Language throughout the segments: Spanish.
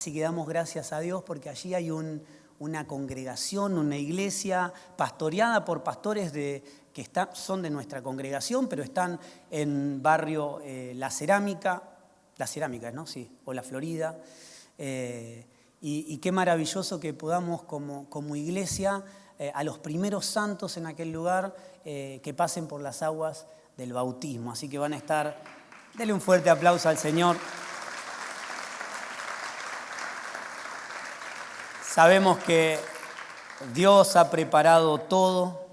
Así que damos gracias a Dios porque allí hay una congregación, una iglesia pastoreada por pastores que son de nuestra congregación, pero están en barrio La Cerámica, ¿no? Sí, o La Florida. Y qué maravilloso que podamos como iglesia a los primeros santos en aquel lugar que pasen por las aguas del bautismo. Así que van a estar, denle un fuerte aplauso al Señor. Sabemos que Dios ha preparado todo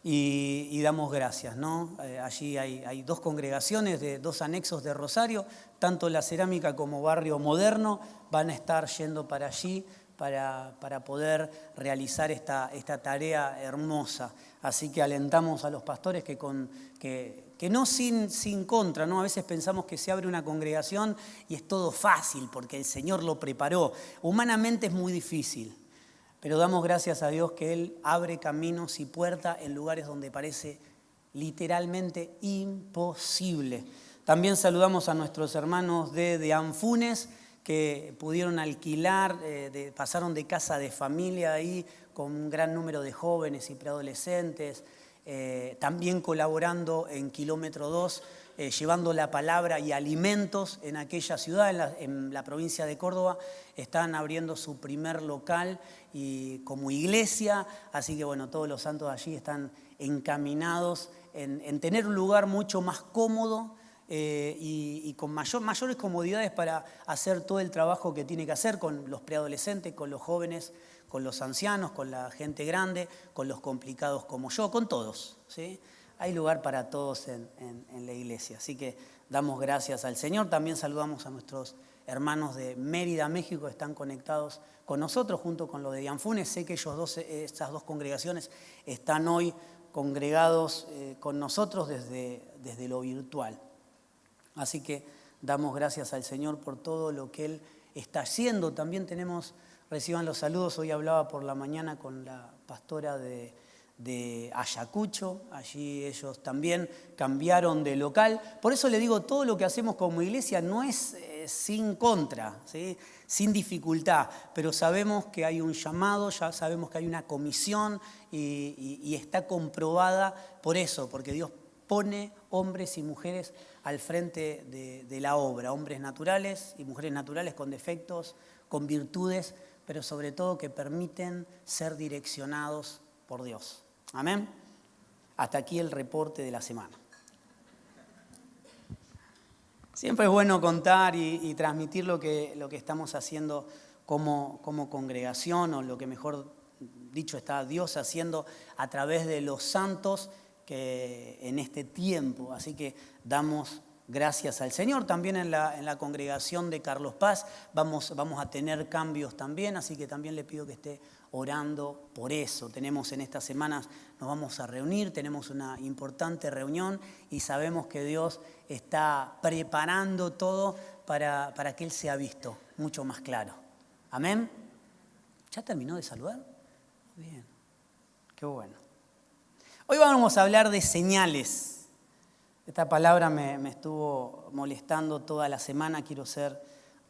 y damos gracias, ¿no? Allí hay dos congregaciones de dos anexos de Rosario, tanto La Cerámica como Barrio Moderno van a estar yendo para allí para poder realizar esta tarea hermosa. Así que alentamos a los pastores que no sin contra, ¿no? A veces pensamos que se abre una congregación y es todo fácil porque el Señor lo preparó. Humanamente es muy difícil, pero damos gracias a Dios que Él abre caminos y puertas en lugares donde parece literalmente imposible. También saludamos a nuestros hermanos de Anfunes que pudieron alquilar, pasaron de casa de familia ahí con un gran número de jóvenes y preadolescentes. También colaborando en Kilómetro 2, llevando la palabra y alimentos en aquella ciudad, en la provincia de Córdoba. Están abriendo su primer local y como iglesia, así que bueno, todos los santos allí están encaminados en tener un lugar mucho más cómodo y con mayores comodidades para hacer todo el trabajo que tiene que hacer con los preadolescentes, con los jóvenes, con los ancianos, con la gente grande, con los complicados como yo, con todos, ¿sí? Hay lugar para todos en la iglesia, así que damos gracias al Señor. También saludamos a nuestros hermanos de Mérida, México, que están conectados con nosotros junto con los de Anfunes. Sé que estas dos congregaciones están hoy congregados con nosotros desde lo virtual. Así que damos gracias al Señor por todo lo que Él está haciendo. También reciban los saludos. Hoy hablaba por la mañana con la pastora de Ayacucho. Allí ellos también cambiaron de local. Por eso le digo, todo lo que hacemos como iglesia no es sin contra, ¿sí? Sin dificultad, pero sabemos que hay un llamado, ya sabemos que hay una comisión y está comprobada por eso, porque Dios pone hombres y mujeres al frente de la obra, hombres naturales y mujeres naturales con defectos, con virtudes, pero sobre todo que permiten ser direccionados por Dios. Amén. Hasta aquí el reporte de la semana. Siempre es bueno contar y transmitir lo que estamos haciendo como congregación, o lo que mejor dicho está Dios haciendo a través de los santos que en este tiempo. Así que damos gracias al Señor. También en la congregación de Carlos Paz vamos a tener cambios también, así que también le pido que esté orando por eso. Tenemos en estas semanas, nos vamos a reunir, tenemos una importante reunión y sabemos que Dios está preparando todo para que Él sea visto mucho más claro. Amén. ¿Ya terminó de saludar? Bien, qué bueno. Hoy vamos a hablar de señales. Esta palabra me estuvo molestando toda la semana. Quiero ser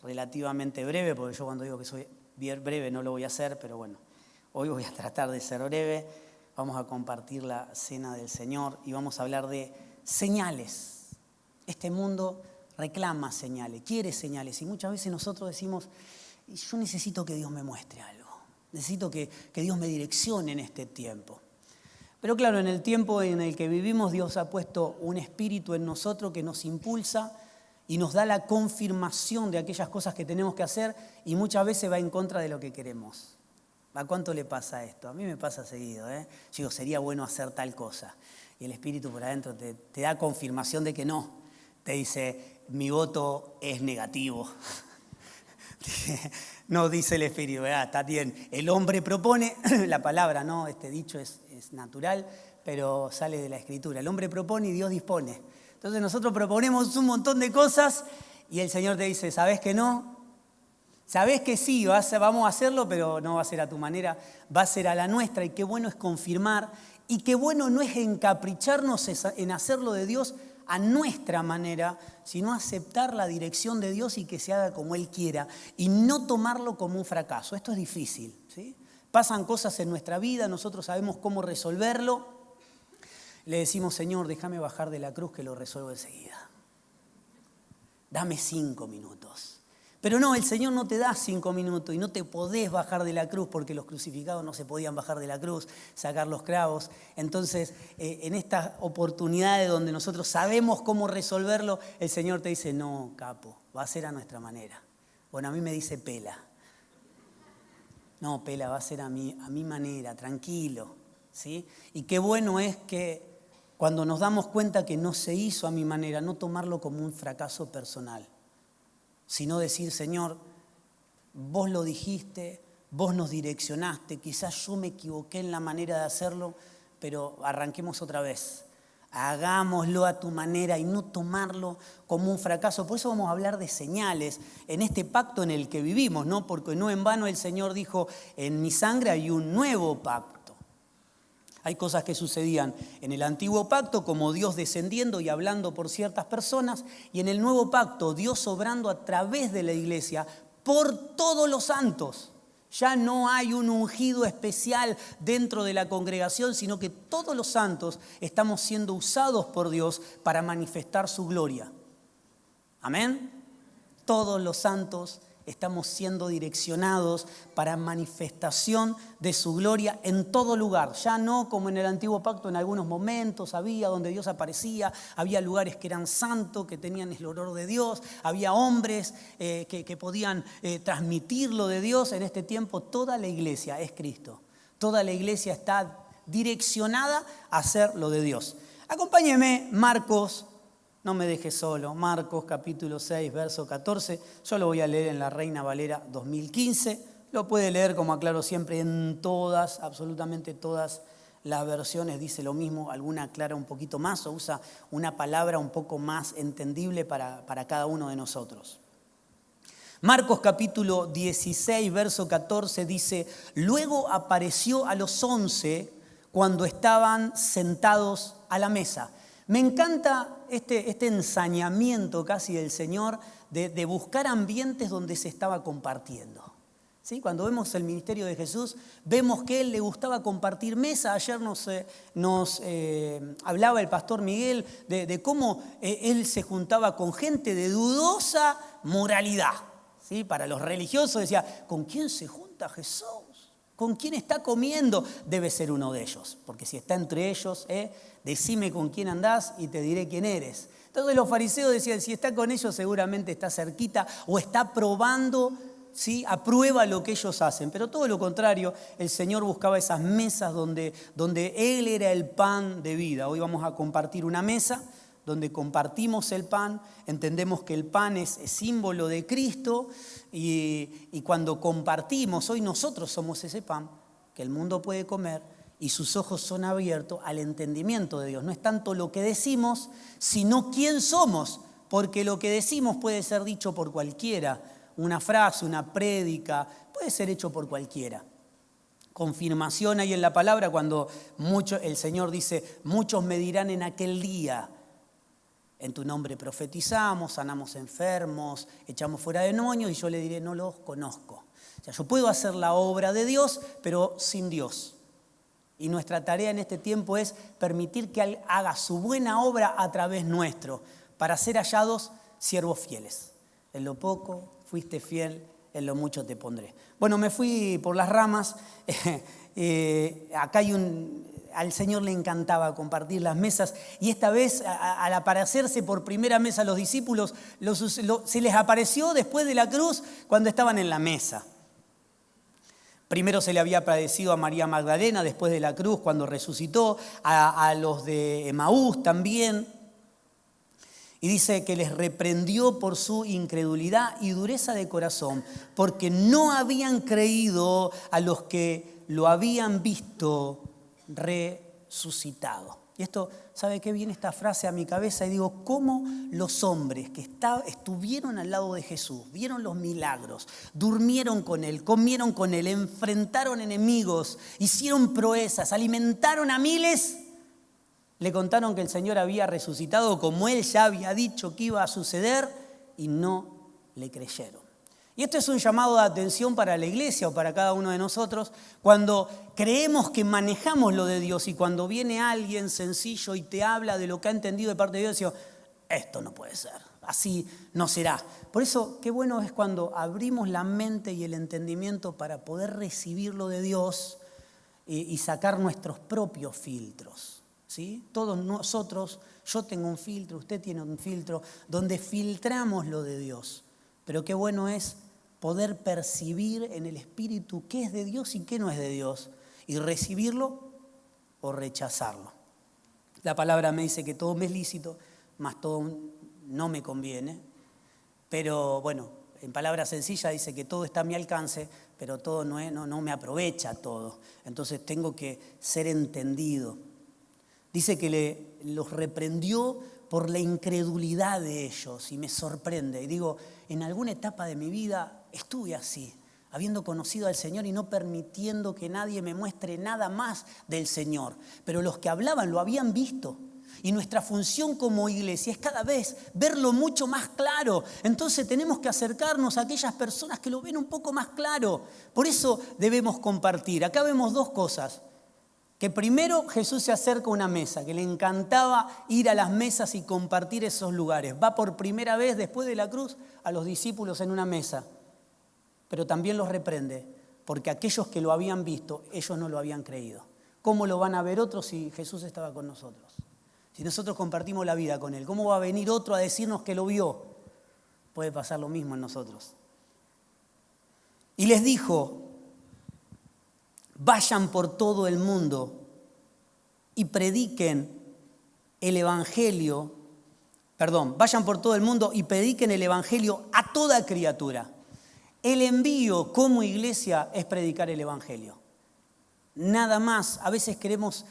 relativamente breve, porque yo cuando digo que soy bien breve no lo voy a hacer, pero bueno, hoy voy a tratar de ser breve. Vamos a compartir la cena del Señor y vamos a hablar de señales. Este mundo reclama señales, quiere señales, y muchas veces nosotros decimos, yo necesito que Dios me muestre algo, necesito que Dios me direccione en este tiempo. Pero claro, en el tiempo en el que vivimos, Dios ha puesto un espíritu en nosotros que nos impulsa y nos da la confirmación de aquellas cosas que tenemos que hacer, y muchas veces va en contra de lo que queremos. ¿A cuánto le pasa esto? A mí me pasa seguido, ¿eh? Yo digo, sería bueno hacer tal cosa. Y el espíritu por adentro te da confirmación de que no. Te dice, mi voto es negativo. No, dice el espíritu, ¿verdad? Está bien. El hombre propone, la palabra, ¿no? Este dicho es natural, pero sale de la Escritura. El hombre propone y Dios dispone. Entonces nosotros proponemos un montón de cosas y el Señor te dice, ¿sabés que no? ¿Sabés que sí? Vamos a hacerlo, pero no va a ser a tu manera, va a ser a la nuestra. Y qué bueno es confirmar, y qué bueno no es encapricharnos en hacerlo de Dios a nuestra manera, sino aceptar la dirección de Dios y que se haga como Él quiera y no tomarlo como un fracaso. Esto es difícil, ¿sí? Pasan cosas en nuestra vida, nosotros sabemos cómo resolverlo. Le decimos, Señor, déjame bajar de la cruz que lo resuelvo enseguida. Dame 5 minutos. Pero no, el Señor no te da 5 minutos y no te podés bajar de la cruz porque los crucificados no se podían bajar de la cruz, sacar los clavos. Entonces, en estas oportunidades donde nosotros sabemos cómo resolverlo, el Señor te dice, no, capo, va a ser a nuestra manera. Bueno, a mí me dice pela. No, pela, va a ser a mi manera, tranquilo, ¿sí? Y qué bueno es que cuando nos damos cuenta que no se hizo a mi manera, no tomarlo como un fracaso personal, sino decir, Señor, vos lo dijiste, vos nos direccionaste, quizás yo me equivoqué en la manera de hacerlo, pero arranquemos otra vez. Hagámoslo a tu manera y no tomarlo como un fracaso. Por eso vamos a hablar de señales en este pacto en el que vivimos, ¿no? Porque no en vano el Señor dijo, en mi sangre hay un nuevo pacto. Hay cosas que sucedían en el antiguo pacto, como Dios descendiendo y hablando por ciertas personas, y en el nuevo pacto, Dios obrando a través de la iglesia por todos los santos. Ya no hay un ungido especial dentro de la congregación, sino que todos los santos estamos siendo usados por Dios para manifestar su gloria. Amén. Todos los santos estamos siendo direccionados para manifestación de su gloria en todo lugar. Ya no como en el antiguo pacto en algunos momentos había donde Dios aparecía, había lugares que eran santos, que tenían el olor de Dios, había hombres que podían transmitir lo de Dios. En este tiempo toda la iglesia es Cristo. Toda la iglesia está direccionada a hacer lo de Dios. Acompáñeme, Marcos. No me dejes solo. Marcos capítulo 6, verso 14. Yo lo voy a leer en la Reina Valera 2015. Lo puede leer, como aclaro siempre, en todas, absolutamente todas las versiones. Dice lo mismo, alguna aclara un poquito más o usa una palabra un poco más entendible para cada uno de nosotros. Marcos capítulo 16, verso 14 dice, luego apareció a los 11 cuando estaban sentados a la mesa. Me encanta este ensañamiento casi del Señor de buscar ambientes donde se estaba compartiendo. ¿Sí? Cuando vemos el ministerio de Jesús, vemos que Él le gustaba compartir mesa. Ayer nos hablaba el pastor Miguel de cómo Él se juntaba con gente de dudosa moralidad. ¿Sí? Para los religiosos decía, ¿con quién se junta Jesús? ¿Con quién está comiendo? Debe ser uno de ellos, porque si está entre ellos, decime con quién andás y te diré quién eres. Entonces los fariseos decían, si está con ellos seguramente está cerquita o está probando, ¿sí? Aprueba lo que ellos hacen. Pero todo lo contrario, el Señor buscaba esas mesas donde Él era el pan de vida. Hoy vamos a compartir una mesa donde compartimos el pan, entendemos que el pan es símbolo de Cristo y cuando compartimos, hoy nosotros somos ese pan que el mundo puede comer y sus ojos son abiertos al entendimiento de Dios. No es tanto lo que decimos, sino quién somos, porque lo que decimos puede ser dicho por cualquiera, una frase, una prédica, puede ser hecho por cualquiera. Confirmación hay en la palabra cuando el Señor dice, muchos me dirán en aquel día, en tu nombre profetizamos, sanamos enfermos, echamos fuera demonios y yo le diré, no los conozco. O sea, yo puedo hacer la obra de Dios, pero sin Dios. Y nuestra tarea en este tiempo es permitir que Él haga su buena obra a través nuestro, para ser hallados siervos fieles. En lo poco fuiste fiel, en lo mucho te pondré. Bueno, me fui por las ramas. Acá al Señor le encantaba compartir las mesas y esta vez al aparecerse por primera vez a los discípulos se les apareció después de la cruz cuando estaban en la mesa. Primero se le había aparecido a María Magdalena después de la cruz cuando resucitó, a los de Emaús también. Y dice que les reprendió por su incredulidad y dureza de corazón, porque no habían creído a los que lo habían visto resucitado. Y esto, ¿sabe qué? Viene esta frase a mi cabeza y digo, ¿cómo los hombres que estuvieron al lado de Jesús, vieron los milagros, durmieron con Él, comieron con Él, enfrentaron enemigos, hicieron proezas, alimentaron a miles, Le contaron que el Señor había resucitado como Él ya había dicho que iba a suceder y no le creyeron. Y esto es un llamado de atención para la iglesia o para cada uno de nosotros cuando creemos que manejamos lo de Dios y cuando viene alguien sencillo y te habla de lo que ha entendido de parte de Dios, decimos, esto no puede ser, así no será. Por eso, qué bueno es cuando abrimos la mente y el entendimiento para poder recibir lo de Dios y sacar nuestros propios filtros, ¿sí? Todos nosotros, yo tengo un filtro, usted tiene un filtro, donde filtramos lo de Dios. Pero qué bueno es poder percibir en el Espíritu qué es de Dios y qué no es de Dios, y recibirlo o rechazarlo. La palabra me dice que todo me es lícito, mas todo no me conviene. Pero bueno, en palabras sencillas dice que todo está a mi alcance, pero todo no me aprovecha todo. Entonces tengo que ser entendido. Dice que los reprendió por la incredulidad de ellos y me sorprende. Y digo, en alguna etapa de mi vida estuve así, habiendo conocido al Señor y no permitiendo que nadie me muestre nada más del Señor. Pero los que hablaban lo habían visto. Y nuestra función como iglesia es cada vez verlo mucho más claro. Entonces tenemos que acercarnos a aquellas personas que lo ven un poco más claro. Por eso debemos compartir. Acá vemos dos cosas. Que primero Jesús se acerca a una mesa, que le encantaba ir a las mesas y compartir esos lugares. Va por primera vez después de la cruz a los discípulos en una mesa, pero también los reprende, porque aquellos que lo habían visto, ellos no lo habían creído. ¿Cómo lo van a ver otros si Jesús estaba con nosotros? Si nosotros compartimos la vida con Él, ¿cómo va a venir otro a decirnos que lo vio? Puede pasar lo mismo en nosotros. Y les dijo, vayan por todo el mundo y prediquen el Evangelio, vayan por todo el mundo y prediquen el Evangelio a toda criatura. El envío como iglesia es predicar el Evangelio. Nada más, a veces queremos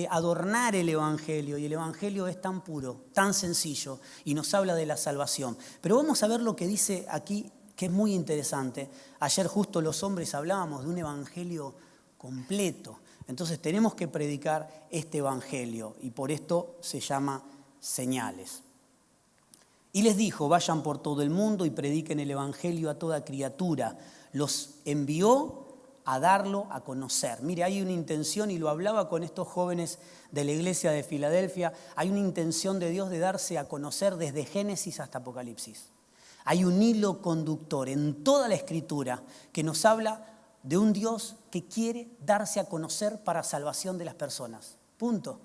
adornar el Evangelio y el Evangelio es tan puro, tan sencillo y nos habla de la salvación. Pero vamos a ver lo que dice aquí, que es muy interesante. Ayer justo los hombres hablábamos de un Evangelio completo. Entonces tenemos que predicar este Evangelio y por esto se llama señales. Y les dijo, vayan por todo el mundo y prediquen el Evangelio a toda criatura. Los envió a darlo a conocer. Mire, hay una intención, y lo hablaba con estos jóvenes de la iglesia de Filadelfia, hay una intención de Dios de darse a conocer desde Génesis hasta Apocalipsis. Hay un hilo conductor en toda la Escritura que nos habla de un Dios que quiere darse a conocer para salvación de las personas. Punto.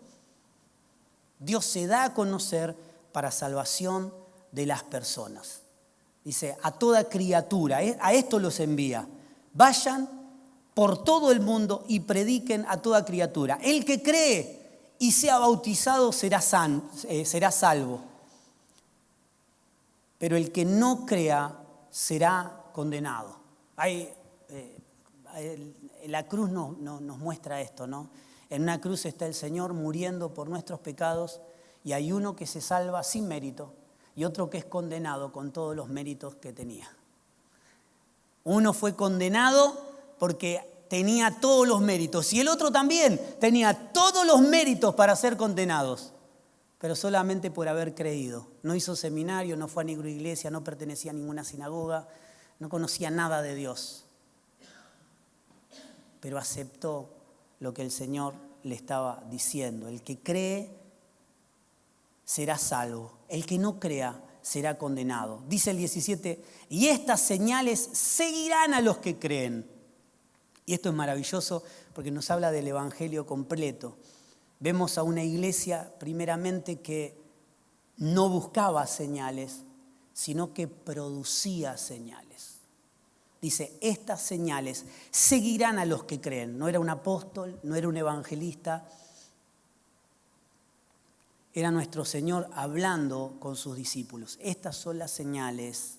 Dios se da a conocer para salvación de las personas. Dice, a toda criatura, a esto los envía. Vayan por todo el mundo y prediquen a toda criatura. El que cree y sea bautizado será salvo. Pero el que no crea será condenado. La cruz nos muestra esto, ¿no? En una cruz está el Señor muriendo por nuestros pecados y hay uno que se salva sin mérito y otro que es condenado con todos los méritos que tenía. Uno fue condenado porque tenía todos los méritos y el otro también tenía todos los méritos para ser condenados, pero solamente por haber creído. No hizo seminario, no fue a ninguna iglesia, no pertenecía a ninguna sinagoga, no conocía nada de Dios, pero aceptó lo que el Señor le estaba diciendo. El que cree será salvo, el que no crea será condenado. Dice el 17, y estas señales seguirán a los que creen. Y esto es maravilloso porque nos habla del Evangelio completo. Vemos a una iglesia primeramente que no buscaba señales, sino que producía señales. Dice, estas señales seguirán a los que creen. No era un apóstol, no era un evangelista. Era nuestro Señor hablando con sus discípulos. Estas son las señales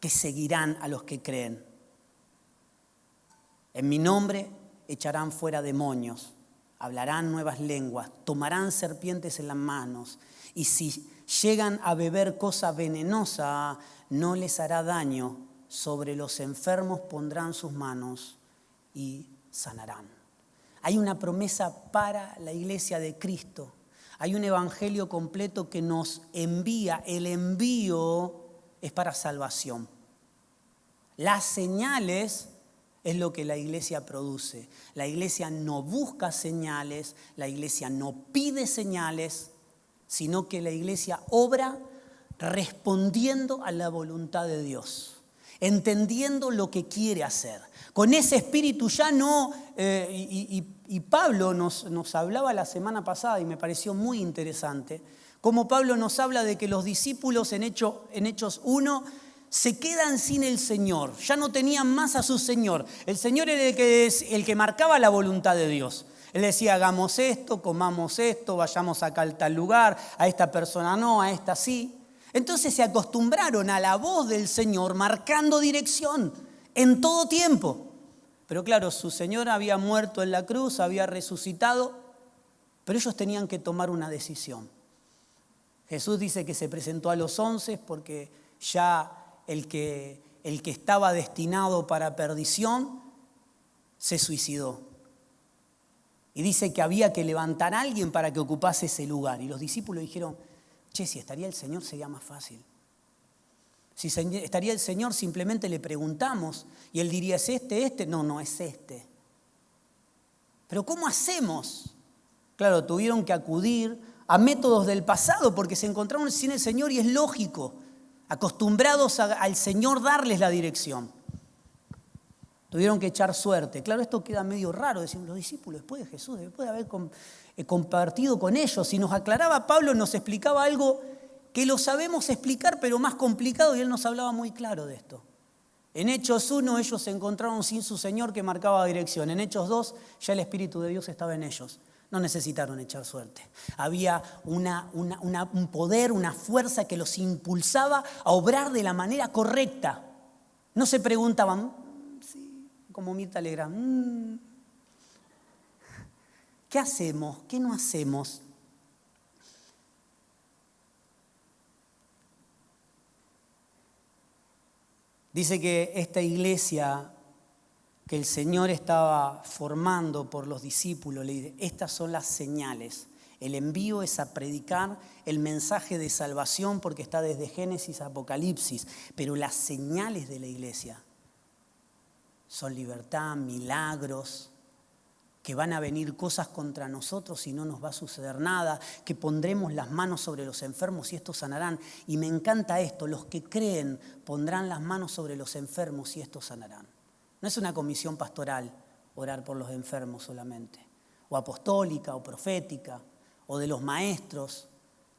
que seguirán a los que creen. En mi nombre echarán fuera demonios, hablarán nuevas lenguas, tomarán serpientes en las manos y si llegan a beber cosa venenosa no les hará daño. Sobre los enfermos pondrán sus manos y sanarán. Hay una promesa para la iglesia de Cristo. Hay un evangelio completo que nos envía. El envío es para salvación. Las señales es lo que la iglesia produce. La iglesia no busca señales, la iglesia no pide señales, sino que la iglesia obra respondiendo a la voluntad de Dios, entendiendo lo que quiere hacer. Con ese espíritu ya no, y Pablo nos hablaba la semana pasada y me pareció muy interesante, como Pablo nos habla de que los discípulos en Hechos 1 se quedan sin el Señor, ya no tenían más a su Señor. El Señor era el que marcaba la voluntad de Dios. Él decía, hagamos esto, comamos esto, vayamos acá al tal lugar, a esta persona no, a esta sí. Entonces se acostumbraron a la voz del Señor marcando dirección en todo tiempo. Pero claro, su Señor había muerto en la cruz, había resucitado, pero ellos tenían que tomar una decisión. Jesús dice que se presentó a los 11 porque ya el que estaba destinado para perdición se suicidó. Y dice que había que levantar a alguien para que ocupase ese lugar. Y los discípulos dijeron, si estaría el Señor sería más fácil. Si estaría el Señor simplemente le preguntamos y Él diría, ¿es este? No, es este. Pero ¿cómo hacemos? Claro, tuvieron que acudir a métodos del pasado porque se encontraron sin el Señor y es lógico, acostumbrados al Señor darles la dirección. Tuvieron que echar suerte. Claro, esto queda medio raro, decimos los discípulos, después de Jesús, después de haber compartido con ellos. Si nos aclaraba Pablo, nos explicaba algo que lo sabemos explicar, pero más complicado, y él nos hablaba muy claro de esto. En Hechos 1 ellos se encontraron sin su Señor que marcaba dirección. En Hechos 2 ya el Espíritu de Dios estaba en ellos. No necesitaron echar suerte. Había un poder, una fuerza que los impulsaba a obrar de la manera correcta. No se preguntaban, como Mirta Legrand, ¿qué hacemos? ¿Qué no hacemos? Dice que esta iglesia que el Señor estaba formando por los discípulos, le dice, estas son las señales. El envío es a predicar el mensaje de salvación porque está desde Génesis a Apocalipsis, pero las señales de la iglesia son libertad, milagros, que van a venir cosas contra nosotros y no nos va a suceder nada, que pondremos las manos sobre los enfermos y estos sanarán. Y me encanta esto, los que creen pondrán las manos sobre los enfermos y estos sanarán. No es una comisión pastoral orar por los enfermos solamente, o apostólica, o profética, o de los maestros,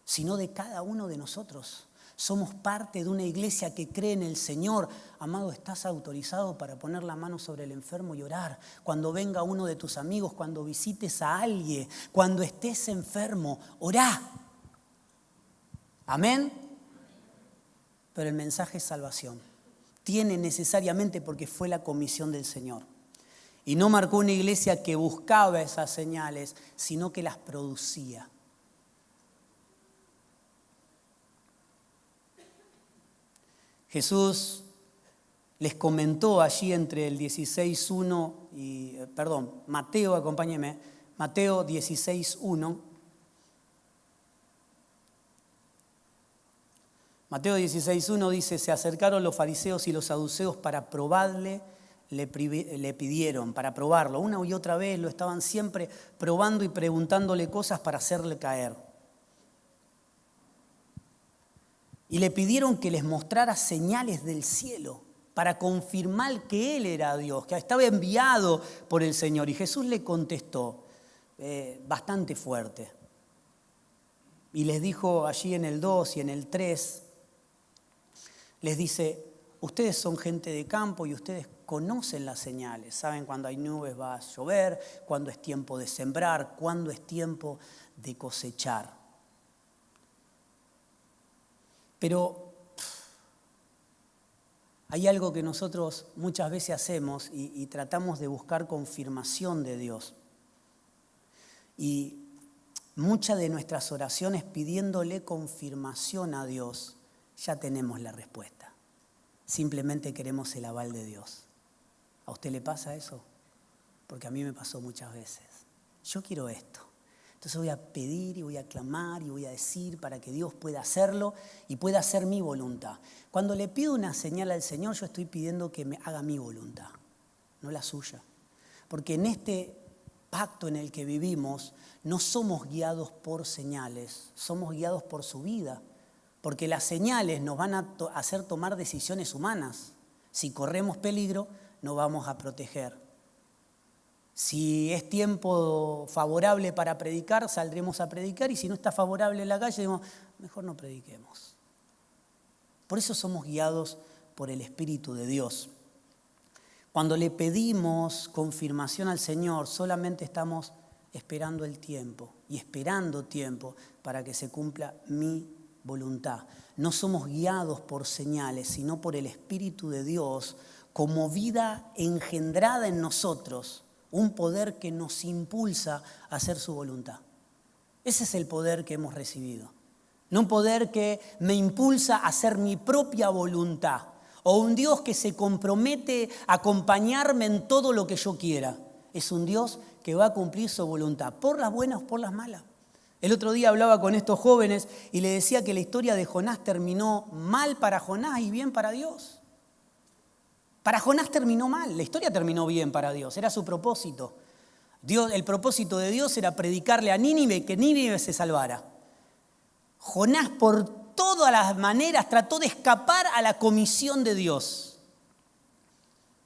sino de cada uno de nosotros. Somos parte de una iglesia que cree en el Señor. Amado, estás autorizado para poner la mano sobre el enfermo y orar. Cuando venga uno de tus amigos, cuando visites a alguien, cuando estés enfermo, orá. Amén. Pero el mensaje es salvación. Tiene necesariamente porque fue la comisión del Señor. Y no marcó una iglesia que buscaba esas señales, sino que las producía. Jesús les comentó allí entre el 16:1 y, Mateo, acompáñeme, Mateo 16:1. Mateo 16:1 dice, se acercaron los fariseos y los saduceos para probarle, le pidieron, para probarlo. Una y otra vez lo estaban siempre probando y preguntándole cosas para hacerle caer. Y le pidieron que les mostrara señales del cielo para confirmar que Él era Dios, que estaba enviado por el Señor. Y Jesús le contestó bastante fuerte. Y les dijo allí en el 2 y en el 3, les dice, ustedes son gente de campo y ustedes conocen las señales. Saben cuando hay nubes va a llover, cuando es tiempo de sembrar, cuando es tiempo de cosechar. Pero hay algo que nosotros muchas veces hacemos y tratamos de buscar confirmación de Dios. Y muchas de nuestras oraciones pidiéndole confirmación a Dios, ya tenemos la respuesta. Simplemente queremos el aval de Dios. ¿A usted le pasa eso? porque a mí me pasó muchas veces. Yo quiero esto. Entonces voy a pedir y voy a clamar y voy a decir para que Dios pueda hacerlo y pueda hacer mi voluntad. Cuando le pido una señal al Señor, yo estoy pidiendo que me haga mi voluntad, no la suya. Porque en este pacto en el que vivimos, no somos guiados por señales, somos guiados por su vida. Porque las señales nos van a hacer tomar decisiones humanas. Si corremos peligro, nos vamos a proteger. Si es tiempo favorable para predicar, saldremos a predicar, y si no está favorable en la calle, decimos, mejor no prediquemos. Por eso somos guiados por el Espíritu de Dios. Cuando le pedimos confirmación al Señor, solamente estamos esperando el tiempo y esperando tiempo para que se cumpla mi voluntad. No somos guiados por señales, sino por el Espíritu de Dios como vida engendrada en nosotros. Un poder que nos impulsa a hacer su voluntad. Ese es el poder que hemos recibido. No un poder que me impulsa a hacer mi propia voluntad. O un Dios que se compromete a acompañarme en todo lo que yo quiera. Es un Dios que va a cumplir su voluntad, por las buenas o por las malas. El otro día hablaba con estos jóvenes y les decía que la historia de Jonás terminó mal para Jonás y bien para Dios. Para Jonás terminó mal, la historia terminó bien para Dios, era su propósito. El propósito de Dios era predicarle a Nínive que Nínive se salvara. Jonás por todas las maneras trató de escapar a la comisión de Dios.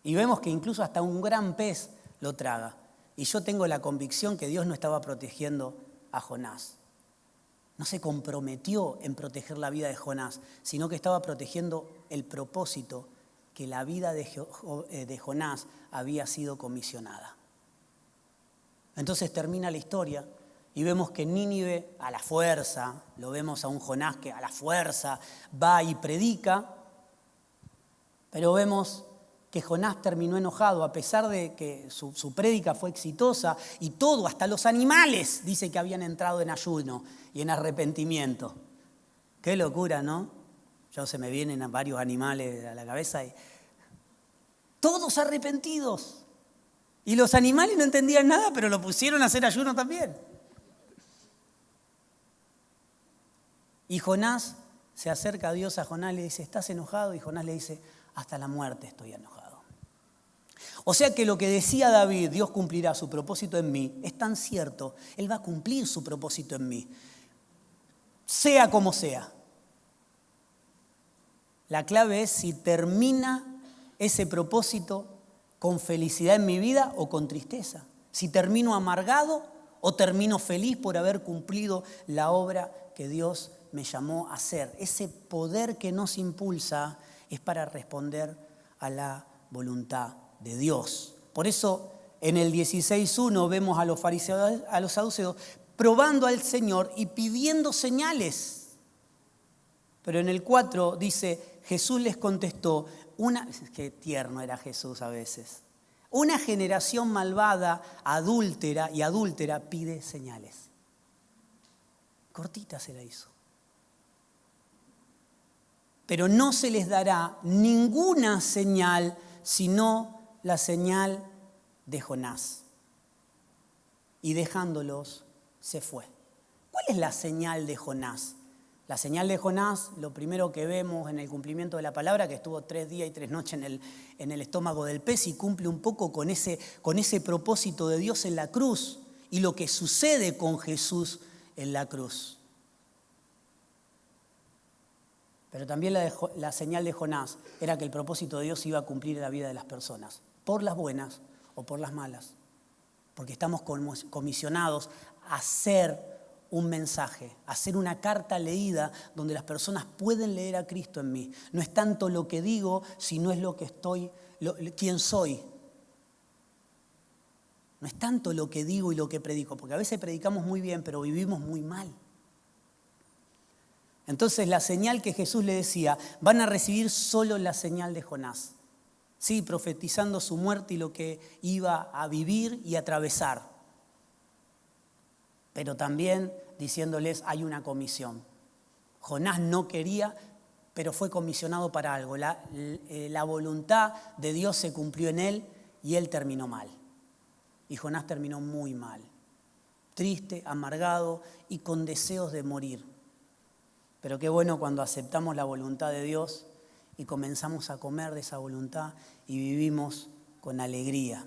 Y vemos que incluso hasta un gran pez lo traga. Y yo tengo la convicción que Dios no estaba protegiendo a Jonás. No se comprometió en proteger la vida de Jonás, sino que estaba protegiendo el propósito que la vida de Jonás había sido comisionada. Entonces termina la historia y vemos que Nínive a la fuerza, lo vemos a un Jonás que a la fuerza va y predica, pero vemos que Jonás terminó enojado a pesar de que su prédica fue exitosa y todo, hasta los animales, dice que habían entrado en ayuno y en arrepentimiento. Qué locura, ¿no? Se me vienen varios animales a la cabeza y todos arrepentidos. Y los animales no entendían nada, pero lo pusieron a hacer ayuno también. Y Jonás se acerca a Dios, a Jonás le dice, ¿estás enojado? Y Jonás le dice, hasta la muerte estoy enojado. O sea que lo que decía David, Dios cumplirá su propósito en mí, es tan cierto, Él va a cumplir su propósito en mí, sea como sea. La clave es si termina ese propósito con felicidad en mi vida o con tristeza. Si termino amargado o termino feliz por haber cumplido la obra que Dios me llamó a hacer. Ese poder que nos impulsa es para responder a la voluntad de Dios. Por eso en el 16:1 vemos a los fariseos, a los saduceos, probando al Señor y pidiendo señales. Pero en el 4 dice, Jesús les contestó, qué tierno era Jesús a veces. Una generación malvada, adúltera pide señales. Cortita se la hizo. Pero no se les dará ninguna señal sino la señal de Jonás. Y dejándolos, se fue. ¿Cuál es la señal de Jonás? La señal de Jonás, lo primero que vemos en el cumplimiento de la palabra, que estuvo 3 días y 3 noches en el estómago del pez y cumple un poco con ese propósito de Dios en la cruz y lo que sucede con Jesús en la cruz. Pero también la señal de Jonás era que el propósito de Dios iba a cumplir en la vida de las personas, por las buenas o por las malas, porque estamos comisionados a hacer un mensaje, hacer una carta leída donde las personas pueden leer a Cristo en mí. No es tanto lo que digo, sino es lo que quién soy. No es tanto lo que digo y lo que predico, porque a veces predicamos muy bien, pero vivimos muy mal. Entonces la señal que Jesús le decía, van a recibir solo la señal de Jonás. Sí, profetizando su muerte y lo que iba a vivir y atravesar. Pero también diciéndoles hay una comisión. Jonás no quería, pero fue comisionado para algo. La voluntad de Dios se cumplió en él y él terminó mal. Y Jonás terminó muy mal, triste, amargado y con deseos de morir. Pero qué bueno cuando aceptamos la voluntad de Dios y comenzamos a comer de esa voluntad y vivimos con alegría.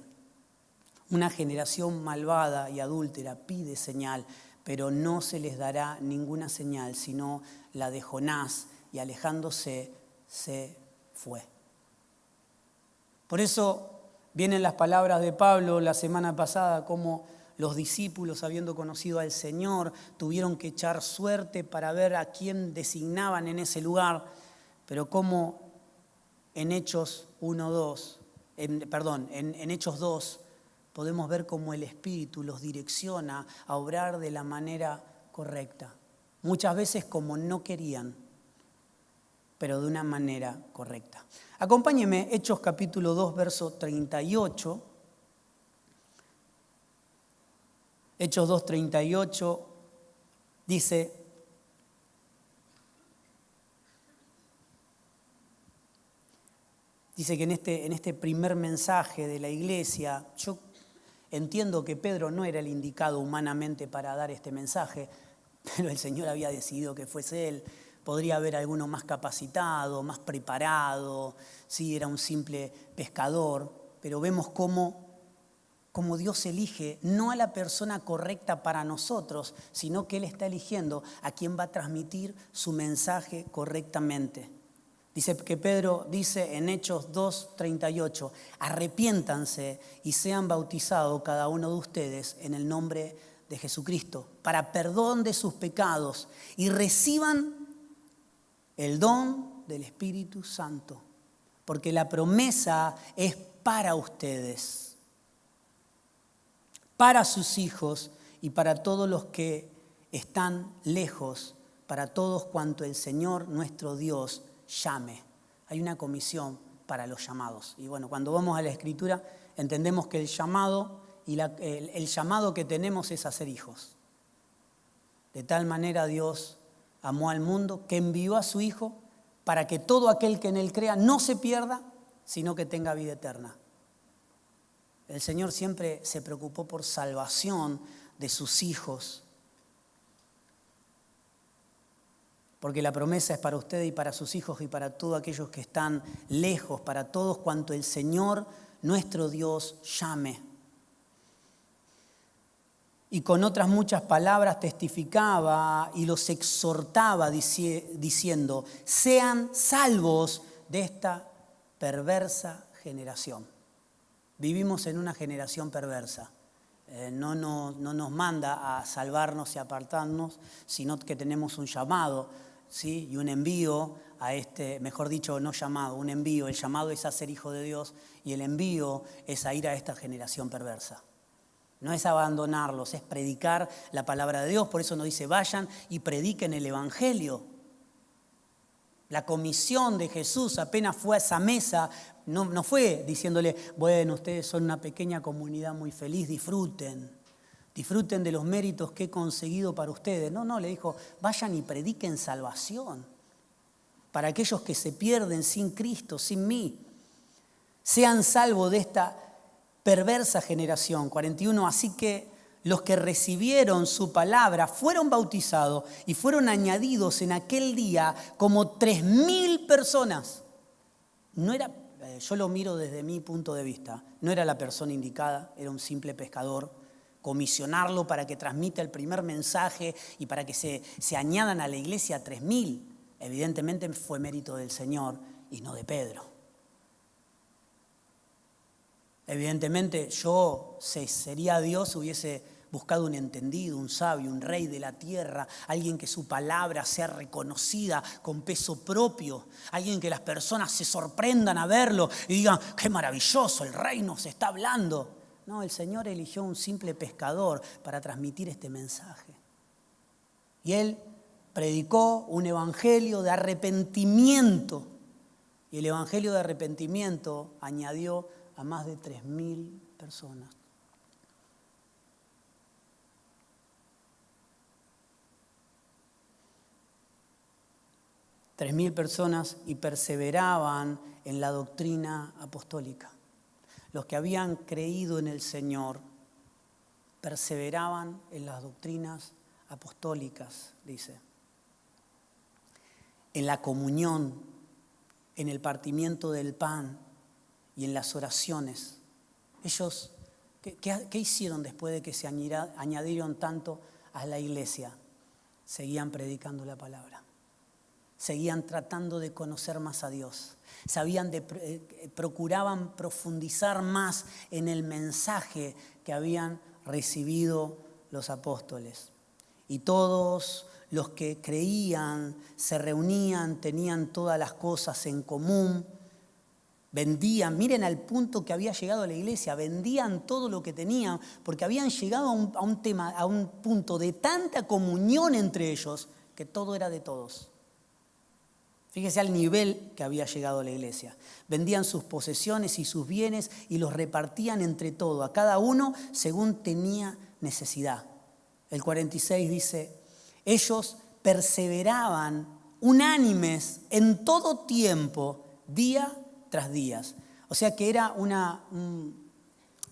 Una generación malvada y adúltera pide señal, pero no se les dará ninguna señal, sino la de Jonás, y alejándose se fue. Por eso vienen las palabras de Pablo la semana pasada, como los discípulos, habiendo conocido al Señor, tuvieron que echar suerte para ver a quién designaban en ese lugar, pero como en Hechos 2, podemos ver cómo el Espíritu los direcciona a obrar de la manera correcta. Muchas veces como no querían, pero de una manera correcta. Acompáñeme, Hechos capítulo 2, verso 38. Hechos 2, 38 dice: que en este primer mensaje de la iglesia, yo entiendo que Pedro no era el indicado humanamente para dar este mensaje, pero el Señor había decidido que fuese él. Podría haber alguno más capacitado, más preparado, sí, era un simple pescador, pero vemos cómo Dios elige no a la persona correcta para nosotros, sino que Él está eligiendo a quien va a transmitir su mensaje correctamente. Dice que Pedro dice en Hechos 2:38, arrepiéntanse y sean bautizados cada uno de ustedes en el nombre de Jesucristo para perdón de sus pecados y reciban el don del Espíritu Santo, porque la promesa es para ustedes, para sus hijos y para todos los que están lejos, para todos cuanto el Señor nuestro Dios llame. Hay una comisión para los llamados. Y bueno, cuando vamos a la Escritura entendemos que el llamado el llamado que tenemos es a ser hijos. De tal manera Dios amó al mundo que envió a su Hijo para que todo aquel que en Él crea no se pierda, sino que tenga vida eterna. El Señor siempre se preocupó por salvación de sus hijos, porque la promesa es para usted y para sus hijos y para todos aquellos que están lejos, para todos cuanto el Señor nuestro Dios llame. Y con otras muchas palabras testificaba y los exhortaba diciendo, sean salvos de esta perversa generación. Vivimos en una generación perversa. No nos manda a salvarnos y apartarnos, sino que tenemos un llamado, ¿sí? Y un envío a mejor dicho, no llamado, un envío. El llamado es a ser hijo de Dios y el envío es a ir a esta generación perversa. No es abandonarlos, es predicar la palabra de Dios. Por eso nos dice, vayan y prediquen el Evangelio. La comisión de Jesús apenas fue a esa mesa, no fue diciéndole, bueno, ustedes son una pequeña comunidad muy feliz, disfruten de los méritos que he conseguido para ustedes. No, le dijo, vayan y prediquen salvación para aquellos que se pierden sin Cristo, sin mí. Sean salvos de esta perversa generación. 41, así que los que recibieron su palabra fueron bautizados y fueron añadidos en aquel día como 3,000 personas. No era, yo lo miro desde mi punto de vista, no era la persona indicada, era un simple pescador. Comisionarlo para que transmita el primer mensaje y para que se añadan a la iglesia 3,000. Evidentemente fue mérito del Señor y no de Pedro. Evidentemente yo, si sería Dios, hubiese buscado un entendido, un sabio, un rey de la tierra, alguien que su palabra sea reconocida con peso propio, alguien que las personas se sorprendan a verlo y digan, qué maravilloso, el rey nos está hablando. No, el Señor eligió un simple pescador para transmitir este mensaje. Y Él predicó un evangelio de arrepentimiento. Y el evangelio de arrepentimiento añadió a más de 3,000 personas. $3,000 personas y perseveraban en la doctrina apostólica. Los que habían creído en el Señor perseveraban en las doctrinas apostólicas, dice, en la comunión, en el partimiento del pan y en las oraciones. Ellos, ¿qué hicieron después de que se añadieron tanto a la iglesia? Seguían predicando la palabra. Seguían tratando de conocer más a Dios. Procuraban profundizar más en el mensaje que habían recibido los apóstoles. Y todos los que creían, se reunían, tenían todas las cosas en común, vendían, miren al punto que había llegado la iglesia, vendían todo lo que tenían, porque habían llegado a un punto de tanta comunión entre ellos, que todo era de todos. Fíjese al nivel que había llegado la iglesia. Vendían sus posesiones y sus bienes y los repartían entre todos, a cada uno según tenía necesidad. El 46 dice, ellos perseveraban unánimes en todo tiempo, día tras día. O sea que era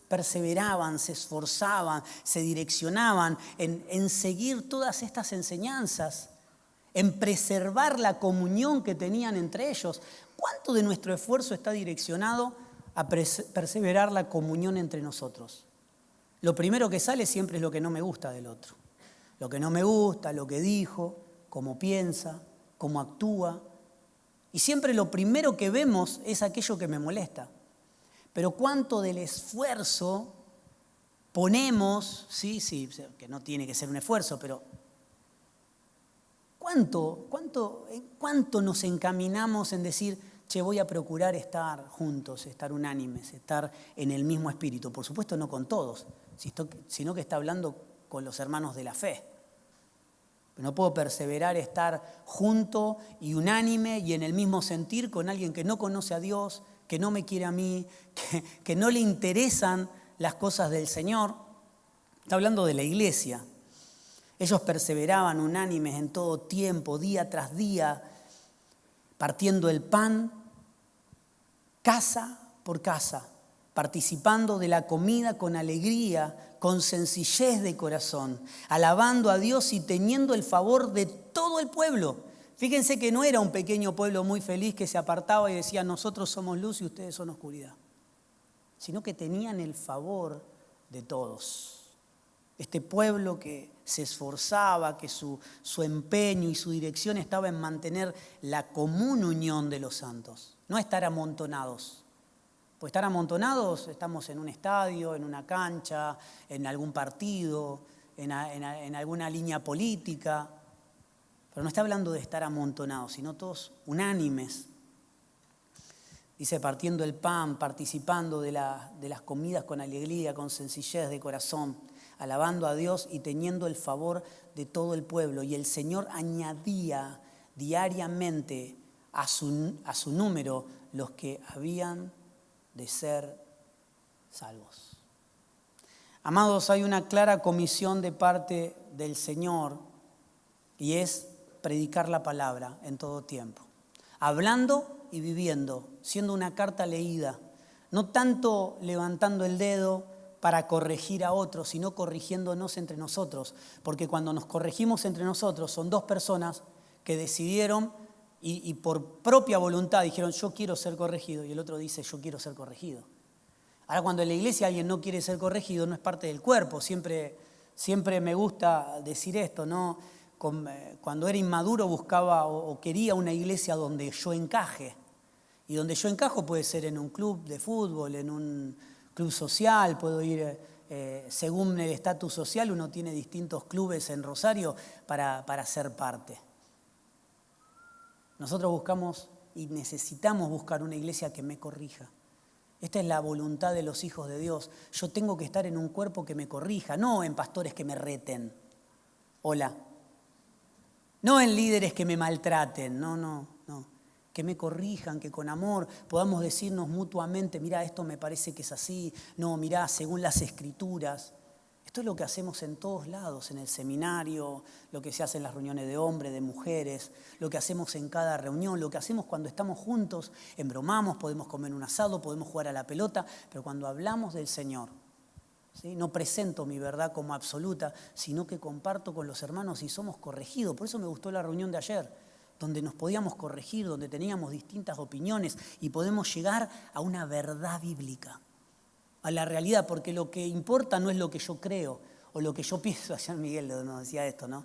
perseveraban, se esforzaban, se direccionaban en seguir todas estas enseñanzas, en preservar la comunión que tenían entre ellos. ¿Cuánto de nuestro esfuerzo está direccionado a perseverar la comunión entre nosotros? Lo primero que sale siempre es lo que no me gusta del otro. Lo que no me gusta, lo que dijo, cómo piensa, cómo actúa. Y siempre lo primero que vemos es aquello que me molesta. Pero ¿cuánto del esfuerzo ponemos? Sí, que no tiene que ser un esfuerzo, pero ¿cuánto nos encaminamos en decir, che, voy a procurar estar juntos, estar unánimes, estar en el mismo espíritu? Por supuesto no con todos, sino que está hablando con los hermanos de la fe. No puedo perseverar estar junto y unánime y en el mismo sentir con alguien que no conoce a Dios, que no me quiere a mí, que no le interesan las cosas del Señor. Está hablando de la iglesia. Ellos perseveraban unánimes en todo tiempo, día tras día, partiendo el pan, casa por casa, participando de la comida con alegría, con sencillez de corazón, alabando a Dios y teniendo el favor de todo el pueblo. Fíjense que no era un pequeño pueblo muy feliz que se apartaba y decía, nosotros somos luz y ustedes son oscuridad, sino que tenían el favor de todos. Este pueblo que se esforzaba, que su empeño y su dirección estaba en mantener la común unión de los santos, no estar amontonados. Pues estar amontonados, estamos en un estadio, en una cancha, en algún partido, en alguna línea política. Pero no está hablando de estar amontonados, sino todos unánimes. Dice, partiendo el pan, participando de las comidas con alegría, con sencillez de corazón, alabando a Dios y teniendo el favor de todo el pueblo. Y el Señor añadía diariamente a su número los que habían de ser salvos. Amados, hay una clara comisión de parte del Señor y es predicar la palabra en todo tiempo, hablando y viviendo, siendo una carta leída, no tanto levantando el dedo para corregir a otros, sino corrigiéndonos entre nosotros, porque cuando nos corregimos entre nosotros son dos personas que decidieron y por propia voluntad dijeron, yo quiero ser corregido, y el otro dice, yo quiero ser corregido. Ahora, cuando en la iglesia alguien no quiere ser corregido, no es parte del cuerpo. Siempre me gusta decir esto, ¿no? Cuando era inmaduro buscaba o quería una iglesia donde yo encaje. Y donde yo encajo puede ser en un club de fútbol, en un club social, puedo ir, según el estatus social, uno tiene distintos clubes en Rosario para ser parte. Nosotros buscamos y necesitamos buscar una iglesia que me corrija. Esta es la voluntad de los hijos de Dios. Yo tengo que estar en un cuerpo que me corrija, no en pastores que me reten. Hola. No en líderes que me maltraten, no. Que me corrijan, que con amor podamos decirnos mutuamente, mirá, esto me parece que es así, no, mirá, según las Escrituras. Esto es lo que hacemos en todos lados, en el seminario, lo que se hace en las reuniones de hombres, de mujeres, lo que hacemos en cada reunión, lo que hacemos cuando estamos juntos, embromamos, podemos comer un asado, podemos jugar a la pelota, pero cuando hablamos del Señor, ¿sí? No presento mi verdad como absoluta, sino que comparto con los hermanos y somos corregidos. Por eso me gustó la reunión de ayer, donde nos podíamos corregir, donde teníamos distintas opiniones y podemos llegar a una verdad bíblica, a la realidad, porque lo que importa no es lo que yo creo o lo que yo pienso. Ayer Miguel nos decía esto, ¿no?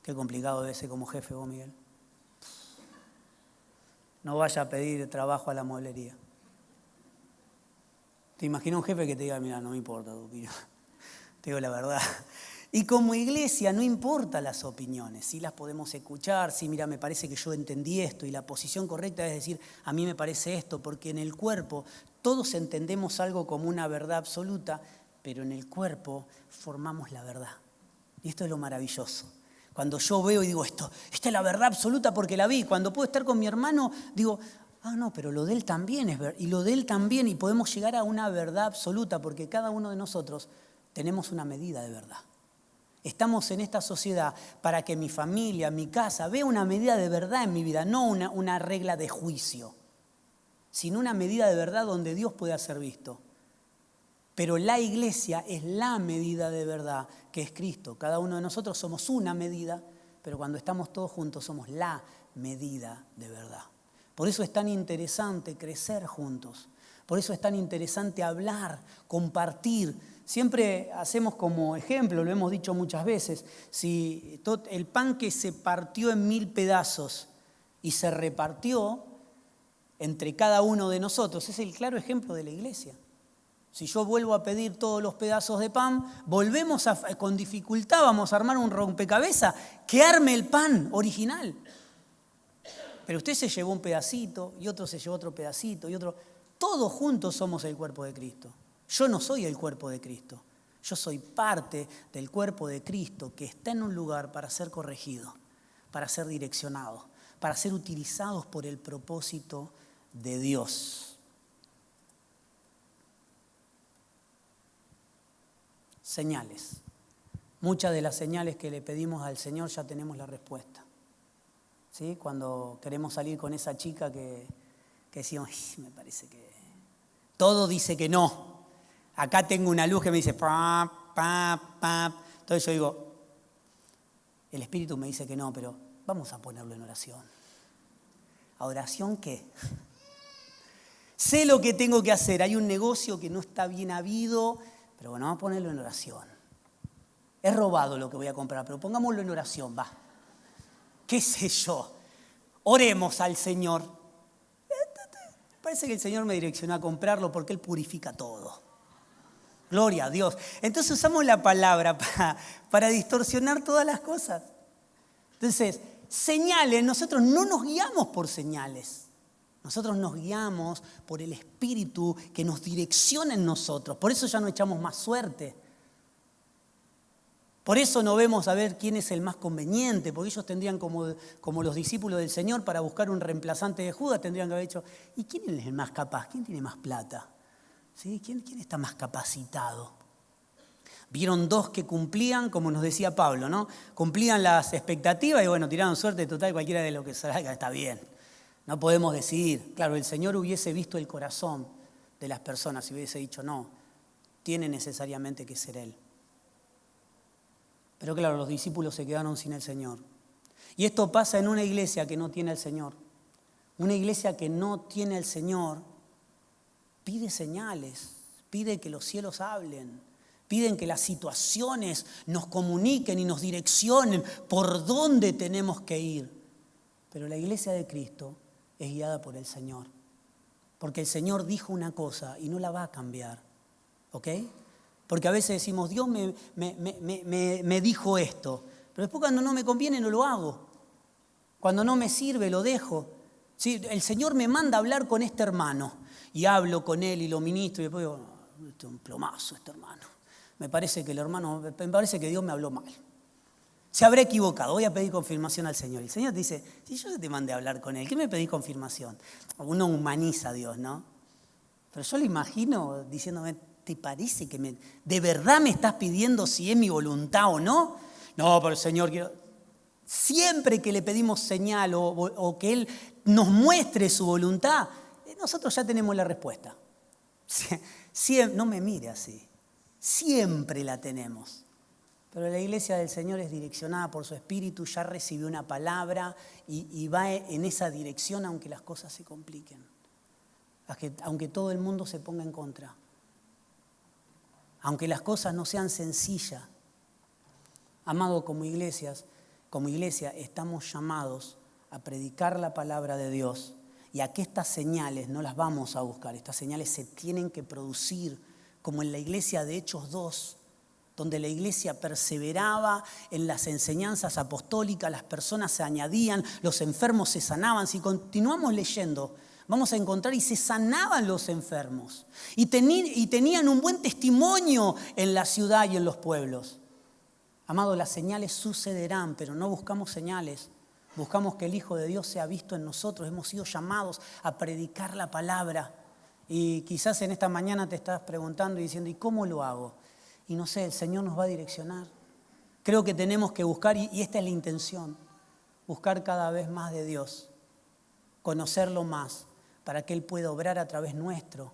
Qué complicado debe ser como jefe vos, Miguel. No vaya a pedir trabajo a la mueblería. Te imaginas un jefe que te diga, mira, no me importa tu opinión, te digo la verdad. Y como iglesia no importa las opiniones, sí las podemos escuchar, sí, mira, me parece que yo entendí esto y la posición correcta es decir, a mí me parece esto, porque en el cuerpo todos entendemos algo como una verdad absoluta, pero en el cuerpo formamos la verdad. Y esto es lo maravilloso. Cuando yo veo y digo, esta es la verdad absoluta porque la vi. Cuando puedo estar con mi hermano, digo, no, pero lo de él también es verdad. Y lo de él también. Y podemos llegar a una verdad absoluta porque cada uno de nosotros tenemos una medida de verdad. Estamos en esta sociedad para que mi familia, mi casa, vea una medida de verdad en mi vida. No una regla de juicio, sino una medida de verdad donde Dios pueda ser visto. Pero la iglesia es la medida de verdad que es Cristo. Cada uno de nosotros somos una medida, pero cuando estamos todos juntos somos la medida de verdad. Por eso es tan interesante crecer juntos. Por eso es tan interesante hablar, compartir. Siempre hacemos como ejemplo, lo hemos dicho muchas veces, si el pan que se partió en 1000 pedazos y se repartió entre cada uno de nosotros, es el claro ejemplo de la iglesia. Si yo vuelvo a pedir todos los pedazos de pan, volvemos con dificultad, vamos a armar un rompecabezas que arme el pan original. Pero usted se llevó un pedacito y otro se llevó otro pedacito y otro. Todos juntos somos el cuerpo de Cristo. Yo no soy el cuerpo de Cristo. Yo soy parte del cuerpo de Cristo que está en un lugar para ser corregido, para ser direccionado, para ser utilizados por el propósito de Dios. Señales. Muchas de las señales que le pedimos al Señor ya tenemos la respuesta. ¿Sí? Cuando queremos salir con esa chica que decimos, me parece que todo dice que no. Acá tengo una luz que me dice, pa, pa, pa. Entonces yo digo, el Espíritu me dice que no, pero vamos a ponerlo en oración. ¿A oración qué? Sé lo que tengo que hacer. Hay un negocio que no está bien habido, pero bueno, vamos a ponerlo en oración. Es robado lo que voy a comprar, pero pongámoslo en oración, va. ¿Qué sé yo? Oremos al Señor. Parece que el Señor me direccionó a comprarlo porque Él purifica todo. Gloria a Dios. Entonces usamos la palabra para distorsionar todas las cosas. Entonces, señales, nosotros no nos guiamos por señales. Nosotros nos guiamos por el Espíritu que nos direcciona en nosotros. Por eso ya no echamos más suerte. Por eso no vemos a ver quién es el más conveniente, porque ellos tendrían como los discípulos del Señor para buscar un reemplazante de Judas, tendrían que haber dicho, ¿y quién es el más capaz? ¿Quién tiene más plata? ¿Sí? ¿Quién está más capacitado? Vieron dos que cumplían, como nos decía Pablo, ¿no? Cumplían las expectativas y bueno, tiraron suerte, total, cualquiera de lo que salga está bien. No podemos decidir. Claro, el Señor hubiese visto el corazón de las personas y hubiese dicho, no, tiene necesariamente que ser Él. Pero claro, los discípulos se quedaron sin el Señor. Y esto pasa en una iglesia que no tiene al Señor. Una iglesia que no tiene al Señor pide señales, pide que los cielos hablen, piden que las situaciones nos comuniquen y nos direccionen por dónde tenemos que ir. Pero la iglesia de Cristo es guiada por el Señor. Porque el Señor dijo una cosa y no la va a cambiar. ¿Ok? Porque a veces decimos, Dios me dijo esto, pero después cuando no me conviene no lo hago. Cuando no me sirve lo dejo. ¿Sí? El Señor me manda a hablar con este hermano y hablo con él y lo ministro y después digo, este es un plomazo este hermano. Me parece que Dios me habló mal. Se habrá equivocado, voy a pedir confirmación al Señor. El Señor te dice, si yo te mandé a hablar con Él, ¿qué me pedís confirmación? Uno humaniza a Dios, ¿no? Pero yo lo imagino diciéndome, ¿te parece que de verdad me estás pidiendo si es mi voluntad o no? No, pero el Señor quiero... Siempre que le pedimos señal o que Él nos muestre su voluntad, nosotros ya tenemos la respuesta. No me mire así. Siempre la tenemos. Pero la iglesia del Señor es direccionada por su Espíritu, ya recibió una palabra y va en esa dirección aunque las cosas se compliquen. Aunque todo el mundo se ponga en contra. Aunque las cosas no sean sencillas. Amado, como iglesia estamos llamados a predicar la palabra de Dios y a que estas señales no las vamos a buscar. Estas señales se tienen que producir como en la iglesia de Hechos 2, donde la iglesia perseveraba en las enseñanzas apostólicas, las personas se añadían, los enfermos se sanaban. Si continuamos leyendo, vamos a encontrar y se sanaban los enfermos. Y tenían un buen testimonio en la ciudad y en los pueblos. Amado, las señales sucederán, pero no buscamos señales. Buscamos que el Hijo de Dios sea visto en nosotros. Hemos sido llamados a predicar la palabra. Y quizás en esta mañana te estás preguntando y diciendo, ¿y cómo lo hago? Y no sé, el Señor nos va a direccionar. Creo que tenemos que buscar, y esta es la intención, buscar cada vez más de Dios, conocerlo más, para que Él pueda obrar a través nuestro.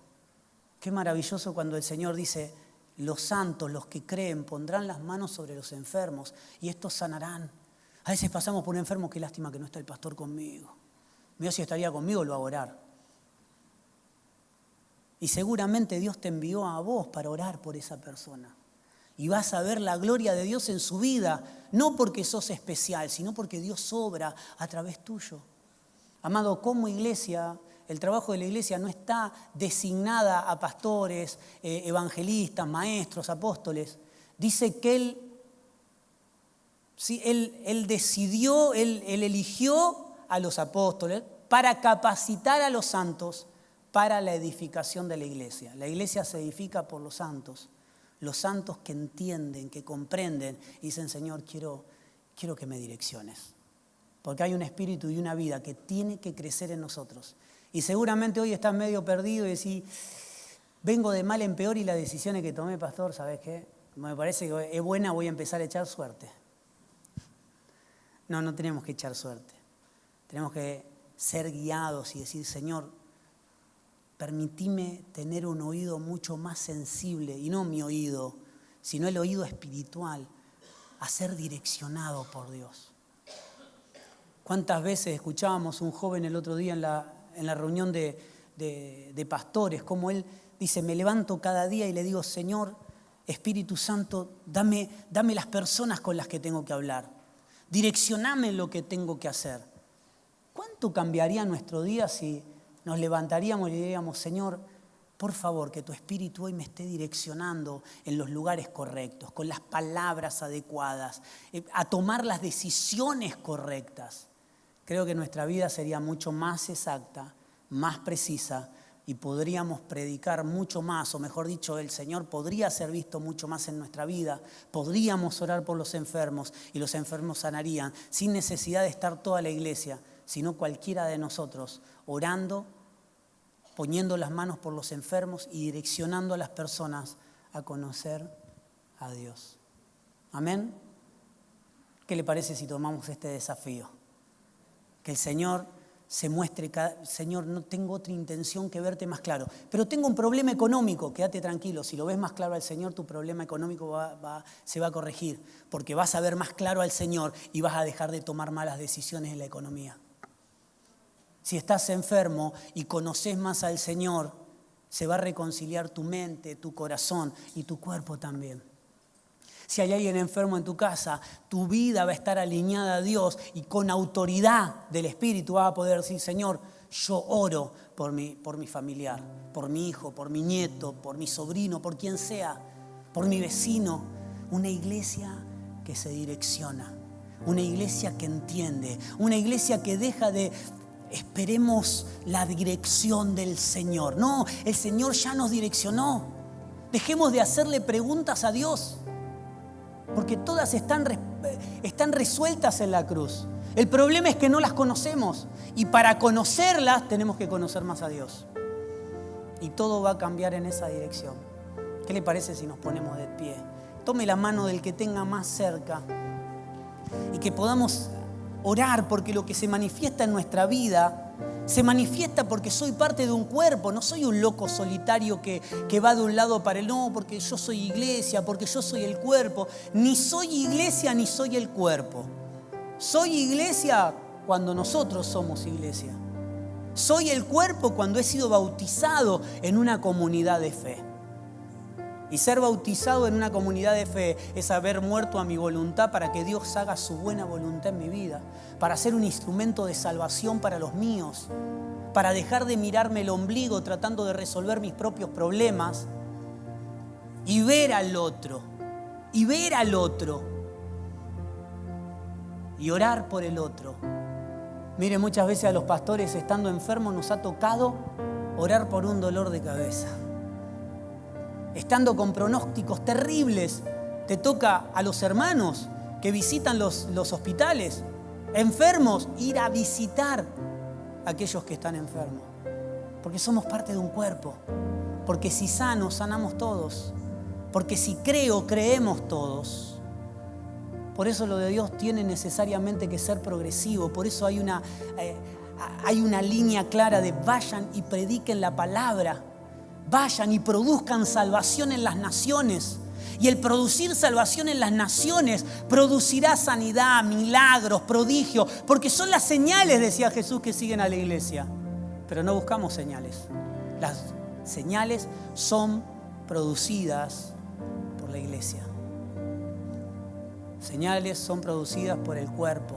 Qué maravilloso cuando el Señor dice, los santos, los que creen, pondrán las manos sobre los enfermos y estos sanarán. A veces pasamos por un enfermo, qué lástima que no está el pastor conmigo. Dios, si estaría conmigo, lo va a orar. Y seguramente Dios te envió a vos para orar por esa persona. Y vas a ver la gloria de Dios en su vida, no porque sos especial, sino porque Dios obra a través tuyo. Amado, como iglesia, el trabajo de la iglesia no está designada a pastores, evangelistas, maestros, apóstoles. Dice que Él decidió, Él eligió a los apóstoles para capacitar a los santos para la edificación de la iglesia. La iglesia se edifica por los santos que entienden, que comprenden y dicen, Señor, quiero que me direcciones. Porque hay un espíritu y una vida que tiene que crecer en nosotros. Y seguramente hoy estás medio perdido y decís, vengo de mal en peor y las decisiones que tomé, pastor, ¿sabes qué? Me parece que es buena, voy a empezar a echar suerte. No tenemos que echar suerte. Tenemos que ser guiados y decir, Señor, permitime tener un oído mucho más sensible, y no mi oído, sino el oído espiritual, a ser direccionado por Dios. ¿Cuántas veces escuchábamos un joven el otro día en la reunión de pastores, como él dice, me levanto cada día y le digo, Señor, Espíritu Santo, dame las personas con las que tengo que hablar, direccioname lo que tengo que hacer? ¿Cuánto cambiaría nuestro día si nos levantaríamos y le diríamos, Señor, por favor, que tu Espíritu hoy me esté direccionando en los lugares correctos, con las palabras adecuadas, a tomar las decisiones correctas? Creo que nuestra vida sería mucho más exacta, más precisa, y podríamos predicar mucho más, o mejor dicho, el Señor podría ser visto mucho más en nuestra vida. Podríamos orar por los enfermos y los enfermos sanarían, sin necesidad de estar toda la iglesia, sino cualquiera de nosotros, orando, poniendo las manos por los enfermos y direccionando a las personas a conocer a Dios. ¿Amén? ¿Qué le parece si tomamos este desafío? Que el Señor se muestre, Señor, no tengo otra intención que verte más claro, pero tengo un problema económico, quédate tranquilo, si lo ves más claro al Señor, tu problema económico se va a corregir, porque vas a ver más claro al Señor y vas a dejar de tomar malas decisiones en la economía. Si estás enfermo y conoces más al Señor, se va a reconciliar tu mente, tu corazón y tu cuerpo también. Si hay alguien enfermo en tu casa, tu vida va a estar alineada a Dios y con autoridad del Espíritu vas a poder decir, Señor, yo oro por mi familiar, por mi hijo, por mi nieto, por mi sobrino, por quien sea, por mi vecino. Una iglesia que se direcciona, una iglesia que entiende, una iglesia que deja de... Esperemos la dirección del Señor. No, el Señor ya nos direccionó. Dejemos de hacerle preguntas a Dios, porque todas están resueltas en la cruz. El problema es que no las conocemos, y para conocerlas tenemos que conocer más a Dios. Y todo va a cambiar en esa dirección. ¿Qué le parece si nos ponemos de pie? Tome la mano del que tenga más cerca y que podamos orar, porque lo que se manifiesta en nuestra vida Se manifiesta porque soy parte de un cuerpo, no soy un loco solitario que va de un lado para el otro, no, porque yo soy iglesia, porque yo soy el cuerpo. Ni soy iglesia ni soy el cuerpo. Soy iglesia cuando nosotros somos iglesia. Soy el cuerpo cuando he sido bautizado en una comunidad de fe. Y ser bautizado en una comunidad de fe es haber muerto a mi voluntad para que Dios haga su buena voluntad en mi vida, para ser un instrumento de salvación para los míos, para dejar de mirarme el ombligo tratando de resolver mis propios problemas y ver al otro, y orar por el otro. Mire, muchas veces a los pastores estando enfermos nos ha tocado orar por un dolor de cabeza. Estando con pronósticos terribles, te toca a los hermanos que visitan los hospitales, enfermos, ir a visitar a aquellos que están enfermos. Porque somos parte de un cuerpo. Porque si sano, sanamos todos. Porque si creo, creemos todos. Por eso lo de Dios tiene necesariamente que ser progresivo. Por eso hay una línea clara de vayan y prediquen la palabra. Vayan y produzcan salvación en las naciones. Y el producir salvación en las naciones producirá sanidad, milagros, prodigios. Porque son las señales, decía Jesús, que siguen a la iglesia. Pero no buscamos señales. Las señales son producidas por la iglesia. Señales son producidas por el cuerpo,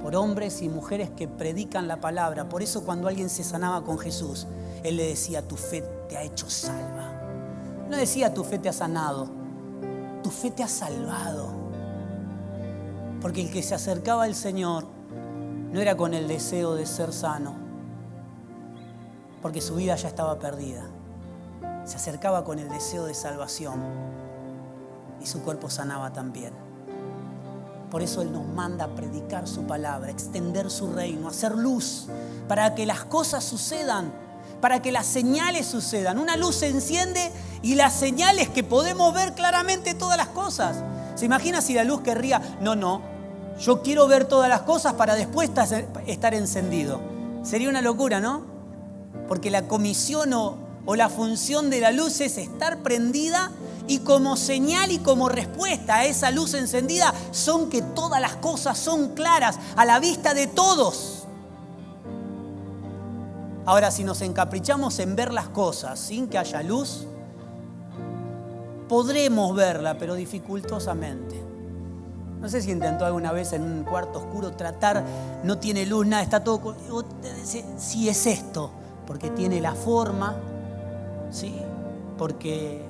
por hombres y mujeres que predican la palabra. Por eso cuando alguien se sanaba con Jesús, Él le decía, tu fe te ha hecho salva. No decía, tu fe te ha sanado, tu fe te ha salvado. Porque el que se acercaba al Señor no era con el deseo de ser sano, porque su vida ya estaba perdida. Se acercaba con el deseo de salvación y su cuerpo sanaba también. Por eso Él nos manda a predicar su palabra, extender su reino, hacer luz para que las cosas sucedan, para que las señales sucedan. Una luz se enciende y las señales que podemos ver claramente todas las cosas. ¿Se imagina si la luz querría? No, yo quiero ver todas las cosas para después estar encendido. Sería una locura, ¿no? Porque la comisión o la función de la luz es estar prendida y como señal y como respuesta a esa luz encendida son que todas las cosas son claras a la vista de todos. Ahora, si nos encaprichamos en ver las cosas sin que haya luz, podremos verla, pero dificultosamente. No sé si intentó alguna vez en un cuarto oscuro tratar, no tiene luz, nada, está todo... Sí, es esto, porque tiene la forma, ¿sí? Porque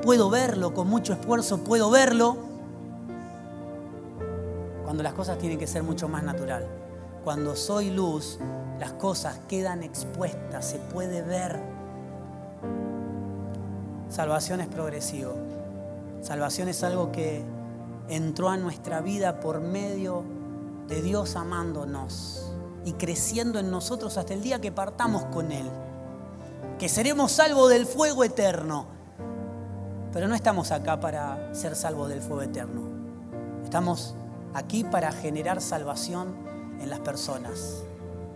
puedo verlo, con mucho esfuerzo puedo verlo. Cuando las cosas tienen que ser mucho más natural. Cuando soy luz, las cosas quedan expuestas, se puede ver. Salvación es progresivo. Salvación es algo que entró a nuestra vida por medio de Dios amándonos y creciendo en nosotros hasta el día que partamos con Él. Que seremos salvos del fuego eterno. Pero no estamos acá para ser salvos del fuego eterno. Estamos aquí para generar salvación en las personas.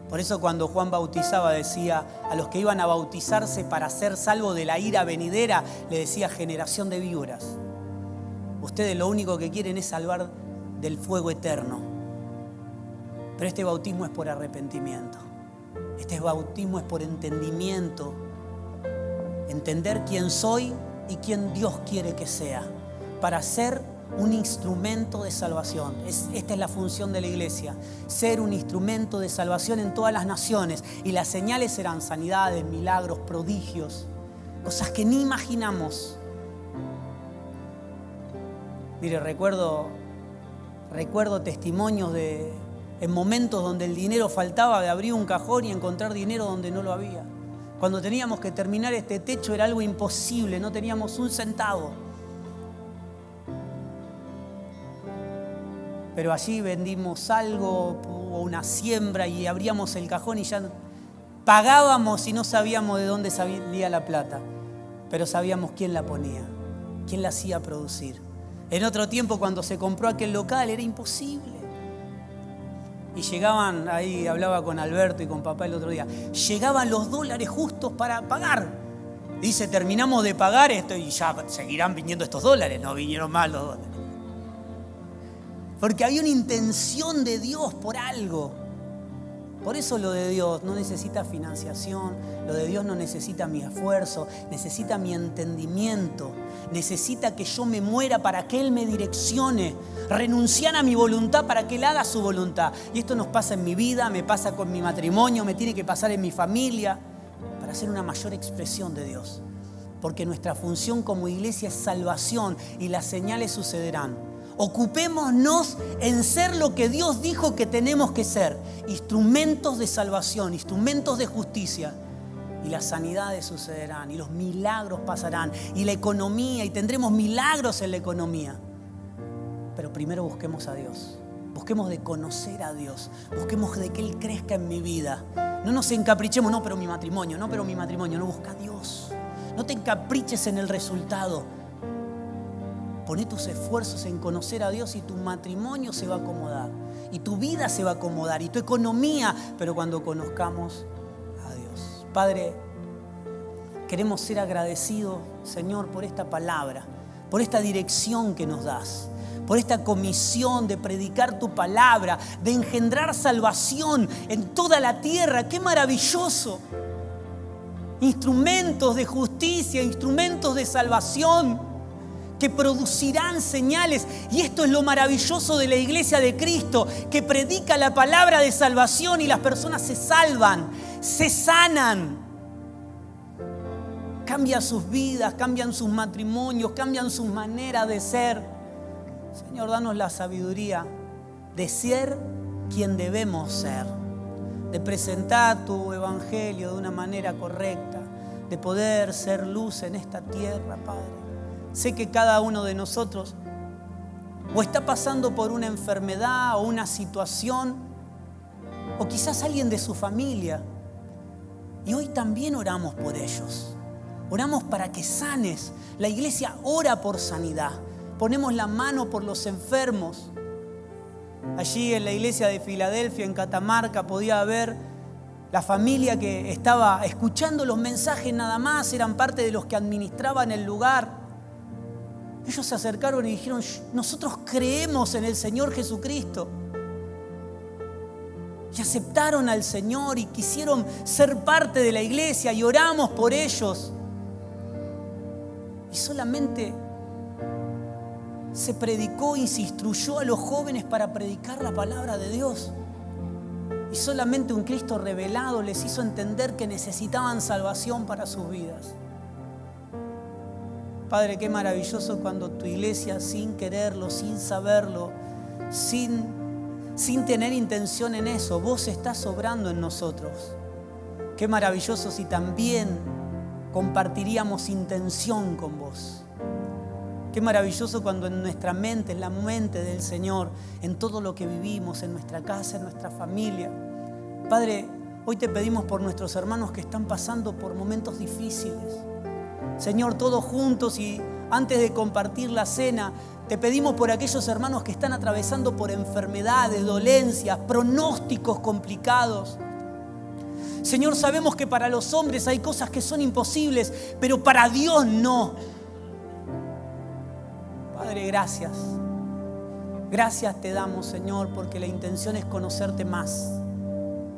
Por eso cuando Juan bautizaba decía a los que iban a bautizarse para ser salvos de la ira venidera, le decía generación de víboras. Ustedes lo único que quieren es salvar del fuego eterno. Pero este bautismo es por arrepentimiento. Este bautismo es por entendimiento. Entender quién soy y quién Dios quiere que sea, para ser un instrumento de salvación. Esta es la función de la iglesia, ser un instrumento de salvación en todas las naciones. Y las señales serán sanidades, milagros, prodigios, cosas que ni imaginamos. Mire, recuerdo testimonios en momentos donde el dinero faltaba, de abrir un cajón y encontrar dinero donde no lo había. Cuando teníamos que terminar este techo era algo imposible, no teníamos un centavo. Pero allí vendimos algo, hubo una siembra y abríamos el cajón y ya pagábamos y no sabíamos de dónde salía la plata. Pero sabíamos quién la ponía, quién la hacía producir. En otro tiempo, cuando se compró aquel local, era imposible. Y llegaban, ahí hablaba con Alberto y con papá el otro día, llegaban los dólares justos para pagar. Dice, terminamos de pagar esto y ya seguirán viniendo estos dólares. No vinieron más los dólares. Porque había una intención de Dios por algo. Por eso lo de Dios no necesita financiación, lo de Dios no necesita mi esfuerzo, necesita mi entendimiento, necesita que yo me muera para que Él me direccione, renunciar a mi voluntad para que Él haga su voluntad. Y esto nos pasa en mi vida, me pasa con mi matrimonio, me tiene que pasar en mi familia, para hacer una mayor expresión de Dios. Porque nuestra función como iglesia es salvación y las señales sucederán. Ocupémonos en ser lo que Dios dijo que tenemos que ser. Instrumentos de salvación, instrumentos de justicia. Y las sanidades sucederán, y los milagros pasarán, y la economía, y tendremos milagros en la economía. Pero primero busquemos a Dios. Busquemos de conocer a Dios. Busquemos de que Él crezca en mi vida. No nos encaprichemos, no, pero mi matrimonio. No, busca a Dios. No te encapriches en el resultado. Poné tus esfuerzos en conocer a Dios y tu matrimonio se va a acomodar. Y tu vida se va a acomodar. Y tu economía. Pero cuando conozcamos a Dios. Padre, queremos ser agradecidos, Señor, por esta palabra. Por esta dirección que nos das. Por esta comisión de predicar tu palabra. De engendrar salvación en toda la tierra. ¡Qué maravilloso! Instrumentos de justicia, instrumentos de salvación. Que producirán señales. Y esto es lo maravilloso de la iglesia de Cristo, que predica la palabra de salvación y las personas se salvan, se sanan. Cambian sus vidas, cambian sus matrimonios, cambian sus maneras de ser. Señor, danos la sabiduría de ser quien debemos ser, de presentar tu evangelio de una manera correcta, de poder ser luz en esta tierra, Padre. Sé que cada uno de nosotros o está pasando por una enfermedad o una situación, o quizás alguien de su familia. Y hoy también oramos por ellos. Oramos para que sanes. La iglesia ora por sanidad. Ponemos la mano por los enfermos. Allí en la iglesia de Filadelfia, en Catamarca, podía haber la familia que estaba escuchando los mensajes nada más, eran parte de los que administraban el lugar. Ellos se acercaron y dijeron, nosotros creemos en el Señor Jesucristo. Y aceptaron al Señor y quisieron ser parte de la iglesia y oramos por ellos. Y solamente se predicó y se instruyó a los jóvenes para predicar la palabra de Dios. Y solamente un Cristo revelado les hizo entender que necesitaban salvación para sus vidas. Padre, qué maravilloso cuando tu iglesia, sin quererlo, sin saberlo, sin tener intención en eso, vos estás obrando en nosotros. Qué maravilloso si también compartiríamos intención con vos. Qué maravilloso cuando en nuestra mente, en la mente del Señor, en todo lo que vivimos, en nuestra casa, en nuestra familia. Padre, hoy te pedimos por nuestros hermanos que están pasando por momentos difíciles. Señor, todos juntos y antes de compartir la cena, te pedimos por aquellos hermanos que están atravesando por enfermedades, dolencias, pronósticos complicados. Señor, sabemos que para los hombres hay cosas que son imposibles, pero para Dios no. Padre, gracias. Gracias te damos, Señor, porque la intención es conocerte más.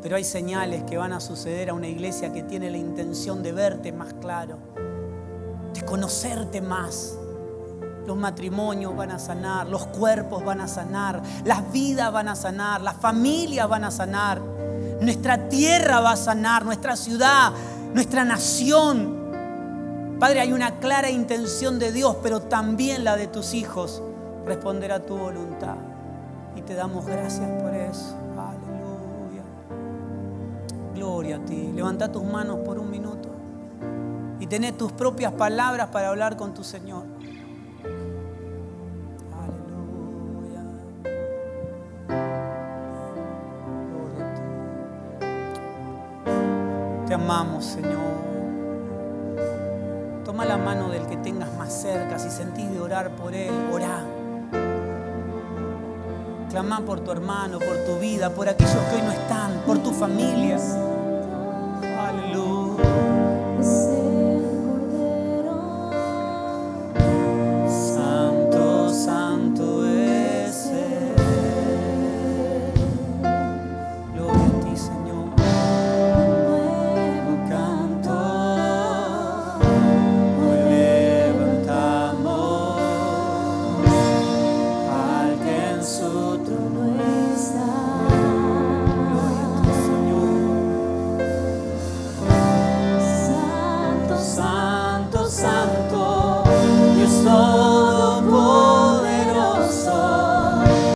Pero hay señales que van a suceder a una iglesia que tiene la intención de verte más claro, de conocerte más. Los matrimonios van a sanar, los cuerpos van a sanar, las vidas van a sanar, las familias van a sanar, nuestra tierra va a sanar, nuestra ciudad, nuestra nación. Padre, hay una clara intención de Dios, pero también la de tus hijos, responder a tu voluntad. Y te damos gracias por eso. Aleluya. Gloria a ti. Levanta tus manos por un minuto y tené tus propias palabras para hablar con tu Señor. Aleluya. Gloria a ti. Te amamos, Señor. Toma la mano del que tengas más cerca. Si sentís de orar por él, orá. Clamá por tu hermano, por tu vida, por aquellos que hoy no están, por tu familia. Aleluya. Santo, santo es Él. Gloria a ti, Señor. Nuevo canto, hoy levantamos al que en su trono está. Gloria a ti, Señor. Santo, santo, santo, yo soy.